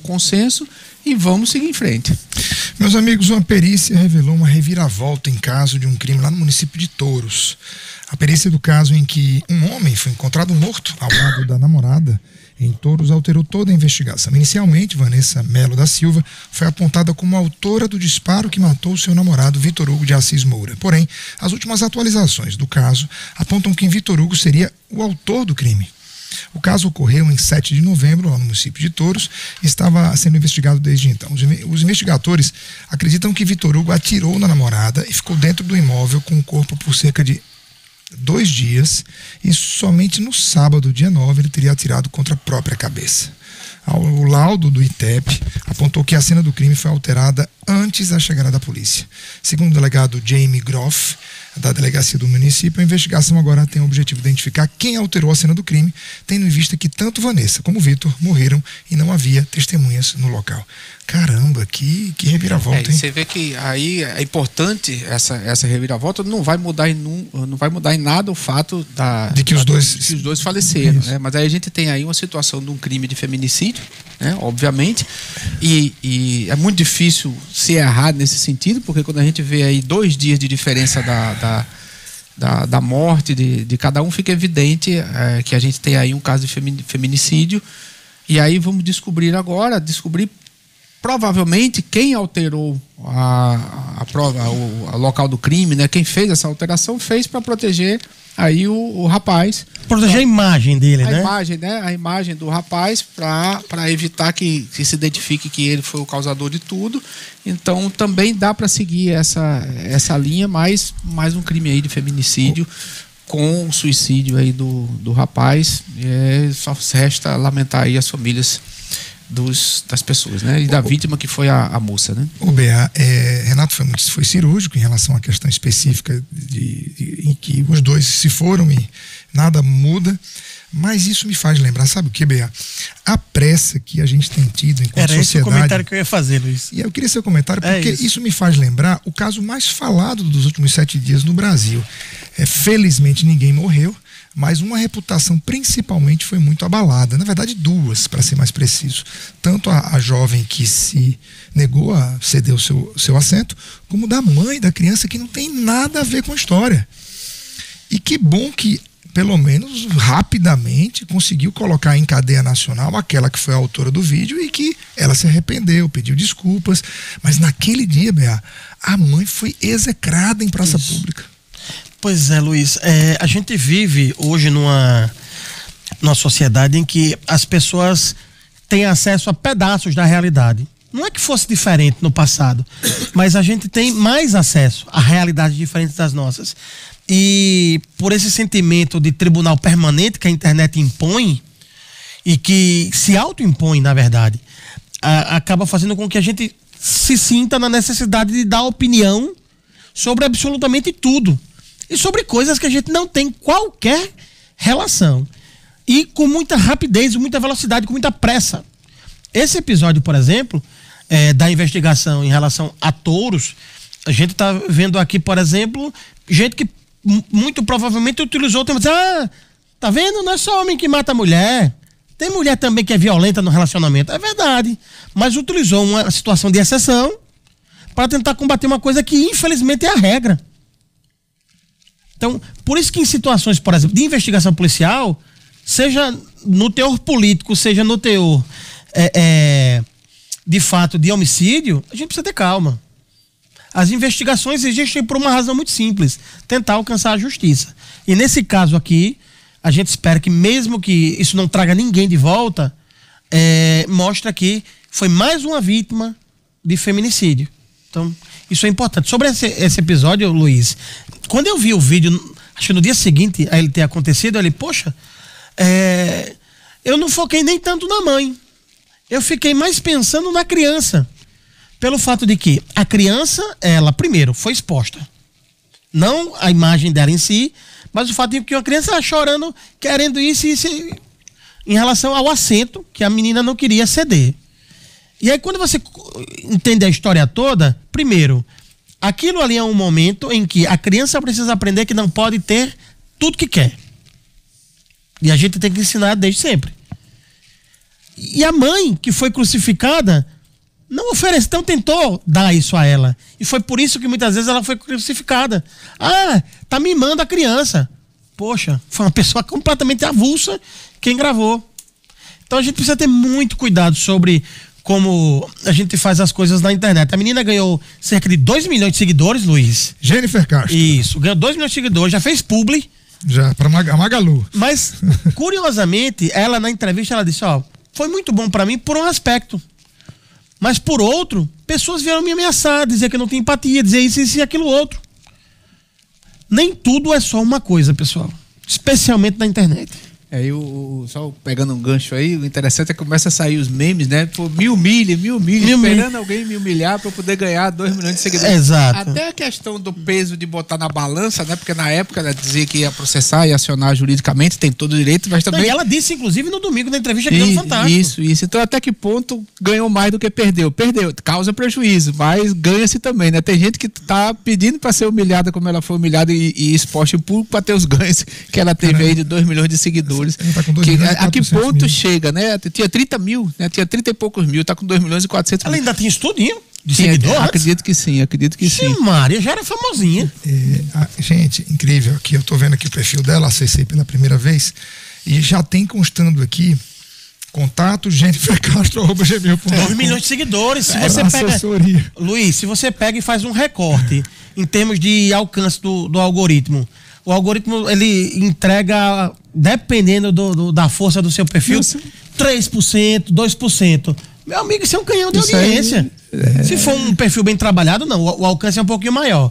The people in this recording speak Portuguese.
consenso e vamos seguir em frente. Meus amigos, uma perícia revelou uma reviravolta em caso de um crime lá no município de Touros. A perícia do caso em que um homem foi encontrado morto ao lado da namorada em Touros alterou toda a investigação. Inicialmente, Vanessa Melo da Silva foi apontada como autora do disparo que matou seu namorado Vitor Hugo de Assis Moura. Porém, as últimas atualizações do caso apontam que Vitor Hugo seria o autor do crime. O caso ocorreu em 7 de novembro, lá no município de Touros, e estava sendo investigado desde então. Os investigadores acreditam que Vitor Hugo atirou na namorada e ficou dentro do imóvel com o corpo por cerca de 2 dias, e somente no sábado, dia 9, ele teria atirado contra a própria cabeça. O laudo do ITEP apontou que a cena do crime foi alterada antes da chegada da polícia. Segundo o delegado Jamie Groff, da delegacia do município, a investigação agora tem o objetivo de identificar quem alterou a cena do crime, tendo em vista que tanto Vanessa como Vitor morreram e não havia testemunhas no local. Caramba, que reviravolta, hein? Você vê que aí é importante essa reviravolta, não vai mudar em nada o fato de que os dois faleceram, né? Mas aí a gente tem aí uma situação de um crime de feminicídio, né? Obviamente, e é muito difícil se errar nesse sentido, porque quando a gente vê aí 2 dias de diferença da morte de cada um, fica evidente que a gente tem aí um caso de feminicídio, e aí vamos descobrir provavelmente quem alterou a prova, o local do crime, né? Quem fez essa alteração fez para proteger aí o rapaz. Proteger a imagem dele, né? A imagem do rapaz, para evitar que se identifique que ele foi o causador de tudo. Então também dá para seguir essa linha, mais um crime aí de feminicídio com suicídio aí do rapaz. Só resta lamentar aí as famílias das pessoas, né? E da vítima, que foi a moça, né? O BA, Renato foi cirúrgico em relação à questão específica em que os dois se foram e nada muda, mas isso me faz lembrar, sabe o que, BA? A pressa que a gente tem tido enquanto sociedade. Era esse o comentário que eu ia fazer, Luiz. E eu queria seu comentário, porque isso me faz lembrar o caso mais falado dos últimos 7 dias no Brasil. Felizmente ninguém morreu, mas uma reputação principalmente foi muito abalada. Na verdade, 2, para ser mais preciso. Tanto a jovem que se negou a ceder o seu assento, como da mãe da criança, que não tem nada a ver com a história. E que bom que, pelo menos rapidamente, conseguiu colocar em cadeia nacional aquela que foi a autora do vídeo e que ela se arrependeu, pediu desculpas. Mas naquele dia, Bea, a mãe foi execrada em praça pública. Pois é, Luiz, a gente vive hoje numa sociedade em que as pessoas têm acesso a pedaços da realidade. Não é que fosse diferente no passado, mas a gente tem mais acesso a realidades diferentes das nossas. E por esse sentimento de tribunal permanente que a internet impõe, e que se autoimpõe, na verdade, acaba fazendo com que a gente se sinta na necessidade de dar opinião sobre absolutamente tudo. E sobre coisas que a gente não tem qualquer relação. E com muita rapidez, muita velocidade, com muita pressa. Esse episódio, por exemplo, da investigação em relação a Touros, a gente está vendo aqui, por exemplo, gente que muito provavelmente utilizou o termo, tá vendo? Não é só homem que mata mulher. Tem mulher também que é violenta no relacionamento. É verdade. Mas utilizou uma situação de exceção para tentar combater uma coisa que, infelizmente, é a regra. Então, por isso que em situações, por exemplo, de investigação policial, seja no teor político, seja no teor de fato de homicídio, a gente precisa ter calma. As investigações existem por uma razão muito simples: tentar alcançar a justiça. E nesse caso aqui, a gente espera que, mesmo que isso não traga ninguém de volta, mostra que foi mais uma vítima de feminicídio. Então, isso é importante. Sobre esse episódio, Luiz, quando eu vi o vídeo, acho que no dia seguinte a ele ter acontecido, eu falei, poxa, eu não foquei nem tanto na mãe. Eu fiquei mais pensando na criança. Pelo fato de que a criança, ela, primeiro, foi exposta. Não a imagem dela em si, mas o fato de que uma criança estava chorando, querendo isso em relação ao assento que a menina não queria ceder. E aí, quando você entende a história toda, primeiro, aquilo ali é um momento em que a criança precisa aprender que não pode ter tudo que quer. E a gente tem que ensinar desde sempre. E a mãe, que foi crucificada, não ofereceu, então tentou dar isso a ela. E foi por isso que muitas vezes ela foi crucificada. Ah, tá mimando a criança. Poxa, foi uma pessoa completamente avulsa quem gravou. Então a gente precisa ter muito cuidado sobre como a gente faz as coisas na internet. A menina ganhou cerca de 2 milhões de seguidores, Luiz. Jennifer Castro. Isso, ganhou 2 milhões de seguidores, já fez publi. Já, para a Magalu. Mas, curiosamente, ela na entrevista, ela disse, ó, foi muito bom pra mim por um aspecto. Mas por outro, pessoas vieram me ameaçar, dizer que eu não tinha empatia, dizer isso e aquilo outro. Nem tudo é só uma coisa, pessoal. Especialmente na internet. Só pegando um gancho aí, o interessante é que começa a sair os memes, né? Pô, mil milhas, esperando alguém me humilhar para eu poder ganhar 2 milhões de seguidores. Exato. Até a questão do peso de botar na balança, né? Porque na época ela dizia que ia processar e acionar juridicamente, tem todo o direito, mas também... Não, e ela disse, inclusive, no domingo, na entrevista que deu no Fantástico. Isso. Então até que ponto ganhou mais do que perdeu? Perdeu, causa prejuízo, mas ganha-se também, né? Tem gente que tá pedindo para ser humilhada como ela foi humilhada e exposta em público para ter os ganhos que ela teve aí de 2 milhões de seguidores. A que ponto chega, né? Tinha 30 mil, né? Tinha 30 e poucos mil, tá com 2 milhões e 400 mil. Ela ainda tinha estudinho de seguidor? Acredito que sim. Maria já era famosinha. Gente, incrível. Aqui eu tô vendo aqui o perfil dela, acessei pela primeira vez, e já tem constando aqui contato jennifercastro@gmail.com. 2 milhões de seguidores. Se você pega, Luiz, se você pega e faz um recorte em termos de alcance do algoritmo, o algoritmo, ele entrega, dependendo da força do seu perfil, 3%, 2%. Meu amigo, isso é um canhão de audiência. Se for um perfil bem trabalhado, não, o alcance é um pouquinho maior.